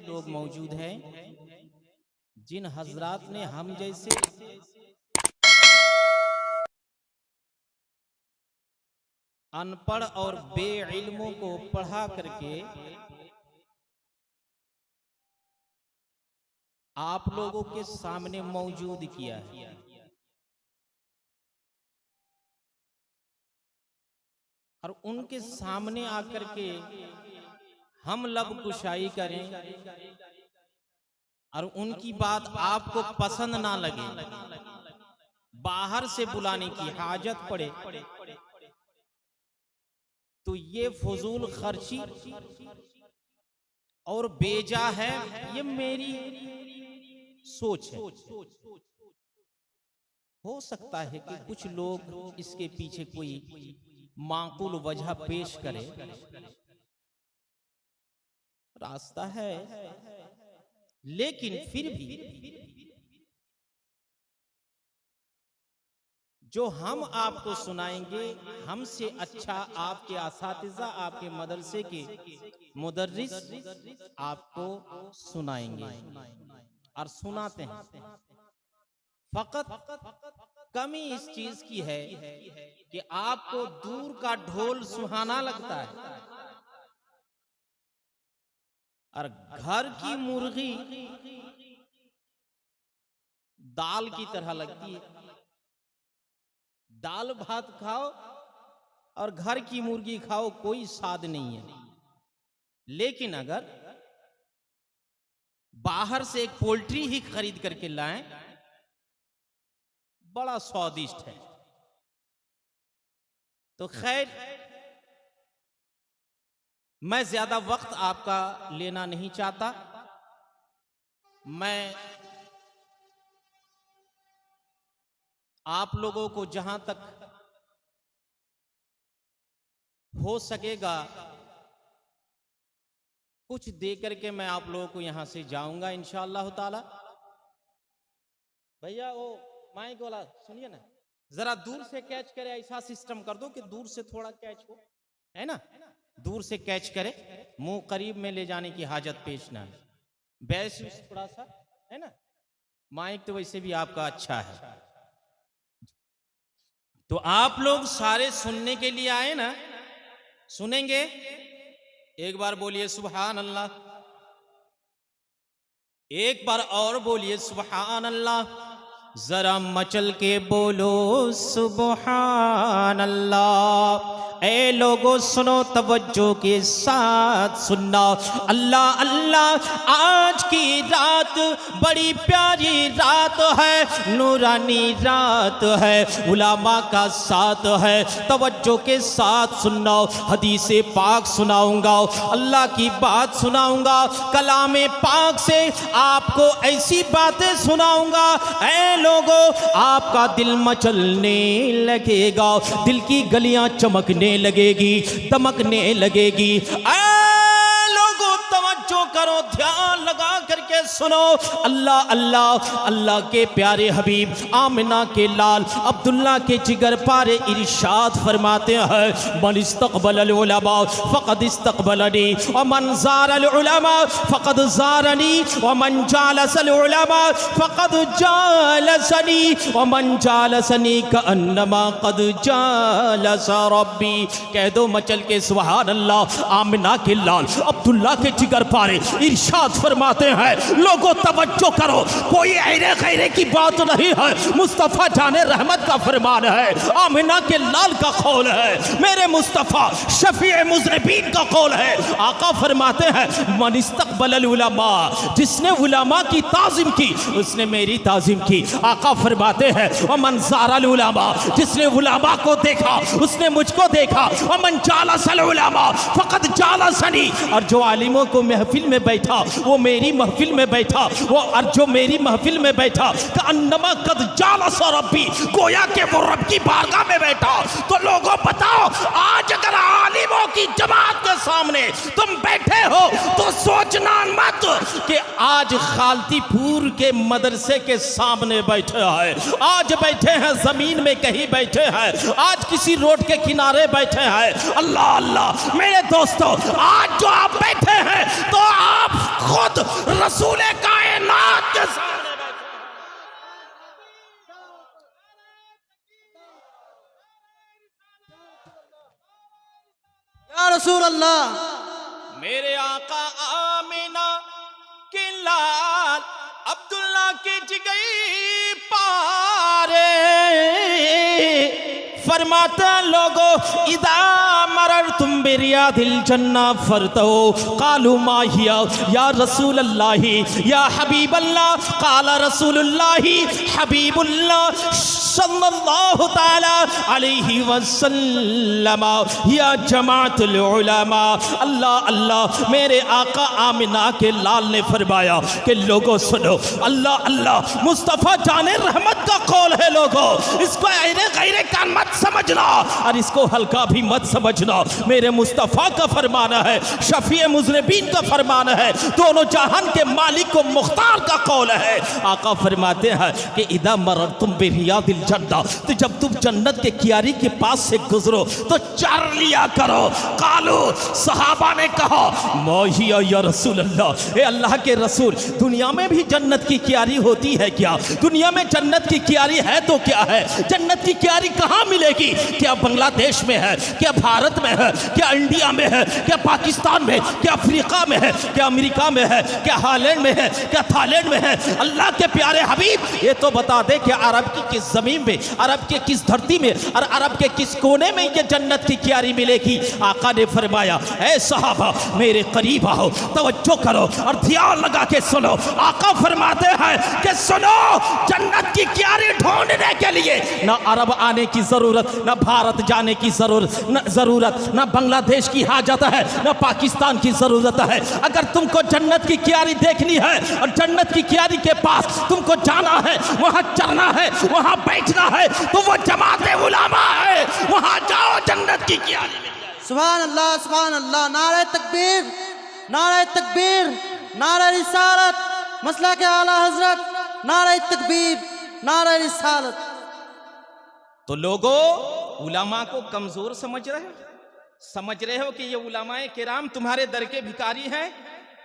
लोग मौजूद हैं जिन हजरात ने हम जैसे अनपढ़ और बेइल्मों को पढ़ा करके आप लोगों के सामने मौजूद किया है। और उनके सामने आकर के हम लब कुशाई करें और उनकी बात आपको पसंद ना लगे, बाहर से बुलाने की हाजत पड़े, तो ये फजूल खर्ची और बेजा है। ये मेरी सोच है। हो सकता है कि कुछ लोग इसके पीछे कोई माकूल वजह पेश करे, रास्ता है, लेकिन फिर भी जो हम आपको सुनाएंगे हमसे अच्छा आपके असातिज़ा, आपके मदरसे के मुदर्रिस आपको सुनाएंगे और सुनाते हैं। फकत कमी इस चीज की है कि आपको दूर का ढोल सुहाना लगता है और घर की मुर्गी दाल की तरह लगती है। दाल भात खाओ और घर की मुर्गी खाओ, कोई स्वाद नहीं है। लेकिन अगर बाहर से एक पोल्ट्री ही खरीद करके लाएं, बड़ा स्वादिष्ट है। तो खैर, मैं ज्यादा वक्त आपका लेना नहीं चाहता। मैं आप लोगों को जहां तक हो सकेगा कुछ दे करके मैं आप लोगों को यहां से जाऊंगा इंशाअल्लाह ताला। भैया वो माइक वाला सुनिए ना, जरा दूर से कैच करे, ऐसा सिस्टम कर दो कि दूर से थोड़ा कैच हो, है ना, दूर से कैच करे, मुंह करीब में ले जाने की हाजत पेश ना है। बैस थोड़ा सा, है ना। माइक तो वैसे भी आपका अच्छा है। तो आप लोग सारे सुनने के लिए आए ना, सुनेंगे? एक बार बोलिए सुभान अल्लाह, एक बार और बोलिए सुभान अल्लाह, जरा मचल के बोलो सुभान अल्लाह। ए लोगों सुनो, तवज्जो के साथ सुनना। अल्लाह अल्लाह, आज की रात बड़ी प्यारी रात है, नूरानी रात है, उलामा का साथ है। तवज्जो के साथ सुनना। हदीसे पाक सुनाऊंगा, अल्लाह की बात सुनाऊंगा, कलामे पाक से आपको ऐसी बातें सुनाऊंगा, ऐ लोगों आपका दिल मचलने लगेगा, दिल की गलियां चमकने लगेगी, दमकने लगेगी। तवज्जो करो, ध्यान लगा करके सुनो। अल्लाह अल्लाह, अल्लाह के प्यारे हबीब आमिना के लाल अब्दुल्ला के जिगर पारे इरशाद फरमाते हैं, मन इस्तक़बल उलमा फ़क़द इस्तक़बलनी व मन ज़ारल उलमा फ़क़द ज़ारनी व मन जालसल उलमा फ़क़द जालसनी व मन जालसनी कअन्नमा क़द जालस रब्बी। कह दो मचल के सुभान अल्लाह। आमिना के लाल अब्दुल्ला के जिगर पारे इरशाद फरमाते हैं, लोगों तवज्जो करो, कोई ऐरे खैरे की बात नहीं है, मुस्तफ़ा जाने रहमत का फरमान है, आमिना के लाल का कौल है, मेरे मुस्तफ़ा शफीए मुज़निबीन का कौल है। आका फरमाते हैं, मन इस्तक़बल उलमा, जिसने उलमा की ताज़ीम की उसने मेरी ताज़ीम की। आका फरमाते हैं, मन ज़ारल उलमा, जिसने उलमा को देखा उसने मुझको देखा, मन जालसल उलमा फ़क़द जालसनी, और जो आलिमों को महफिल में बैठा वो मेरी महफिल में बैठा, वो और जो मेरी महफिल में बैठा कअन्नमा क़द जालस रब्बी, गोया के वो रब की बारगाह में बैठा। तो लोगों बताओ, आज अगर आलिमों की जमात के सामने तुम बैठे हो तो सोचना मत कि आज खालतीपुर के मदरसे के सामने बैठे हैं, आज बैठे हैं जमीन में कहीं बैठे हैं, आज किसी रोड के किनारे बैठे हैं। अल्लाह अल्लाह मेरे दोस्तों, आज जो आप बैठे हैं तो आप खुद रसूल कायनात के सामने बैठे या रसूल अल्लाह। मेरे आका आमिना के लाल अब्दुल्ला के जिगई पारे फरमाता लोगो इदा मरर तुम बिरिया दिल जन्ना फरतो कालू माहिया या रसूल अल्लाही या हबीब अल्लाह काला रसूलुल्लाही हबीबुल्लाह सल्लल्लाहु ताला अलैहि वसल्लम या जमाअतुल उलमा। अल्लाह अल्लाह मेरे आका आमिना के लाल ने फरमाया कि लोगों सुनो, अल्लाह अल्लाह मुस्तफ़ा जाने रहमत का कौल है। लोगों इसको ऐरे गैरे कान मत समझना और इसको हल्का भी मत समझना। मेरे मुस्तफ़ा का फरमाना है, शफी मुज़निबीन का फरमाना है, दोनों जहान के मालिक को मुख्तार का कौल है। आका फरमाते हैं कि इदा मरर तुम बिरियादिल जन्नत, तो जब तुम जन्नत के कियारी के पास से गुजरो तो चर लिया करो। कालू सहाबा ने कहा मोहिया या रसूल अल्लाह, ए अल्लाह के रसूल दुनिया में भी जन्नत की कियारी होती है क्या? दुनिया में जन्नत की कियारी है तो क्या है? जन्नत की कियारी कहाँ मिलेगी? क्या बांग्लादेश में है, क्या भारत में है, क्या इंडिया में है, क्या पाकिस्तान में, क्या अफ्रीका में है, क्या अमेरिका में है, क्या हॉलैंड में है, क्या थाईलैंड में है? अल्लाह के प्यारे हबीब ये तो बता दे कि अरब की किस जमीन में, अरब के किस धरती में और अरब के किस कोने में ये जन्नत की कियारी मिलेगी? आका ने फरमाया ऐ सहाबा मेरे करीब आओ, तवज्जो करो और ध्यान लगा के सुनो। आका फरमाते हैं कि सुनो, जन्नत की कियारी ढूंढने के लिए ना अरब आने की जरूरत, ना भारत जाने की जरूरत, ना बांग्लादेश की हाजत है, ना पाकिस्तान की जरूरत है। अगर तुमको जन्नत की कियारी देखनी है और जन्नत की कियारी के पास तुमको जाना है, वहां चलना है, वहां बैठना है, तो वो जमाते उलमा है, वहां जाओ, जन्नत की कियारी में। सुभान अल्लाह सुभान अल्लाह। नारे तकबीर, नारे तकबीर, नारे रिसालत, मसला के आला हजरत, नारे तकबीर, नारे रिसालत। तो लोगों उलमा को कमजोर समझ रहे हो? समझ रहे हो कि ये उलमाए किराम तुम्हारे दर के भिखारी हैं?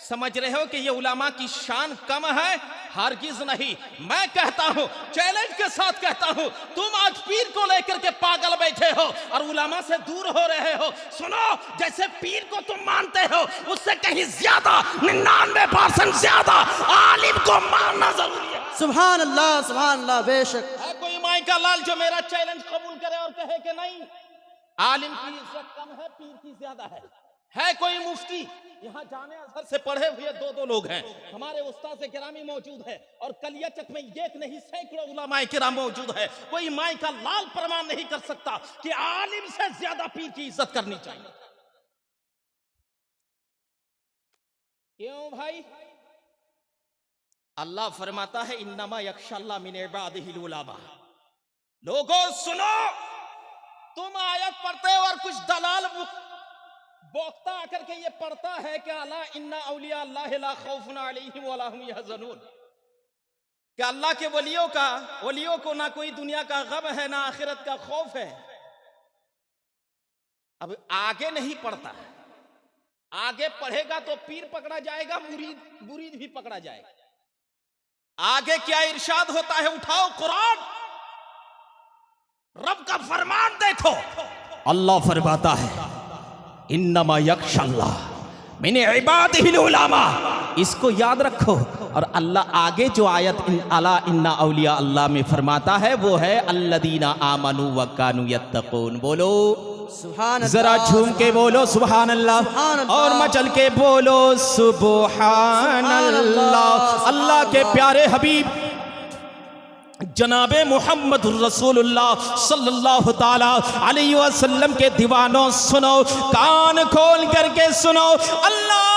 समझ रहे हो कि ये उलमा की शान कम है? हरगिज नहीं। मैं कहता हूं, चैलेंज के साथ कहता हूं, तुम आज पीर को लेकर के पागल बैठे हो और उलमा से दूर हो रहे हो। सुनो, जैसे पीर को तुम मानते हो उससे कहीं ज्यादा 99% ज्यादा आलिम को मानना जरूरी है। सुभान अल्लाह बेशक। है कोई माई का लाल जो मेरा चैलेंज कबूल करे और कहे कि नहीं आलिम की इज्जत कम है, पीर की ज्यादा है? है कोई मुफ्ती? यहाँ जामे अजहर से पढ़े हुए दो लोग हैं, हमारे उस्ताद से किरामी मौजूद है और कलियाचक में एक नहीं सैकड़ों उलमाए किराम मौजूद है। कोई माई का लाल प्रमाण नहीं कर सकता कि आलिम से ज्यादा पीर की इज्जत करनी चाहिए। क्यों भाई? अल्लाह फरमाता है इन्नमा यख्शल्लाह मिन इबादिहिल उलमा। लोगों सुनो, तुम आयत पढ़ते हो और कुछ दलाल बोक्ता आकर के ये पढ़ता है कि अला इन्ना औलिया अल्लाह ला खौफुन अलैहिम वला हुम यहज़नून, कि अल्लाह के वलियों को ना कोई दुनिया का गम है ना आखिरत का खौफ है। अब आगे नहीं पढ़ता, आगे पढ़ेगा तो पीर पकड़ा जाएगा, मुरीद भी पकड़ा जाएगा। आगे क्या इरशाद होता है? उठाओ कुरान, रब का फरमान देखो। अल्लाह फरमाता है इन्नमा यख्शल्लाह मिन इबादिहिल उलमा। इसको याद रखो। और अल्लाह आगे जो आयत अला इन्ना औलिया अल्लाह में फरमाता है वो है अल्लदीना आमनू व कानू यत्तकून। बोलो सुभान अल्लाह। जरा झूम के बोलो सुभान अल्लाह और मचल के बोलो सुभान अल्लाह। अल्लाह के प्यारे हबीब जनाबे मोहम्मद रसूलुल्लाह सल्लल्लाहु ताला अलैहि वसल्लम के दीवानों सुनो, कान खोल करके सुनो। अल्लाह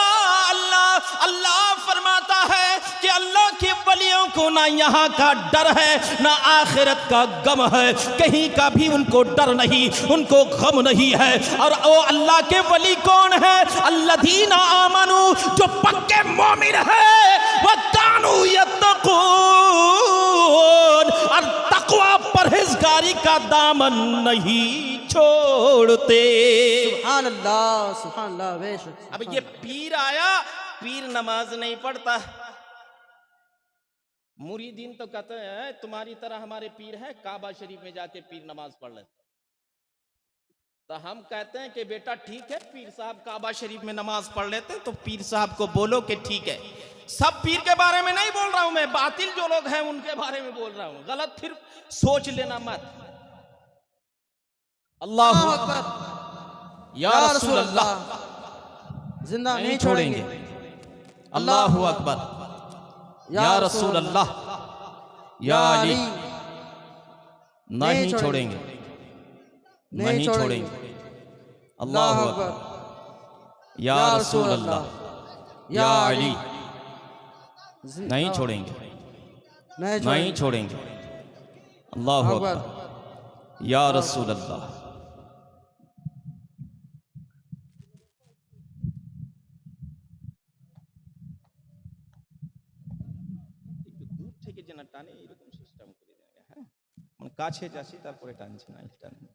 अल्लाह अल्लाह फरमाता है कि अल्लाह के वलियों को ना यहाँ का डर है ना आखिरत का गम है, कहीं का भी उनको डर नहीं, उनको गम नहीं है। और वो अल्लाह के वली कौन है? अल्लदीना आमनू, जो पक्के मोमिन है, वो दामन नहीं छोड़ते। सुभान अल्लाह बेशक। अब ये पीर आया, पीर नमाज नहीं पढ़ता। मुरीदीन तो कहते हैं तुम्हारी तरह हमारे पीर है, काबा शरीफ में जाके पीर नमाज पढ़ लेते। तो हम कहते हैं कि बेटा ठीक है, पीर साहब काबा शरीफ में नमाज पढ़ लेते हैं, तो पीर साहब को बोलो कि ठीक है। सब पीर के बारे में नहीं बोल रहा हूं मैं, बातिल जो लोग हैं उनके बारे में बोल रहा हूं, गलत फिर सोच लेना मत। अल्लाह अकबर। या रसूल अल्लाह, जिंदा नहीं छोड़ेंगे। अल्लाह अकबर। या रसूल अल्लाह, या अली, नहीं छोड़ेंगे, नहीं छोड़ेंगे। अल्लाह अकबर। या रसूल अल्लाह, या अली, नहीं छोड़ेंगे, नहीं छोड़ेंगे। अल्लाह अकबर। या रसूल अल्लाह। দূর থেকে যে না টানে এরকম সিস্টেম করে দেয়, হ্যাঁ, মানে কাছে যাচ্ছি তারপরে টানছে না, টানে।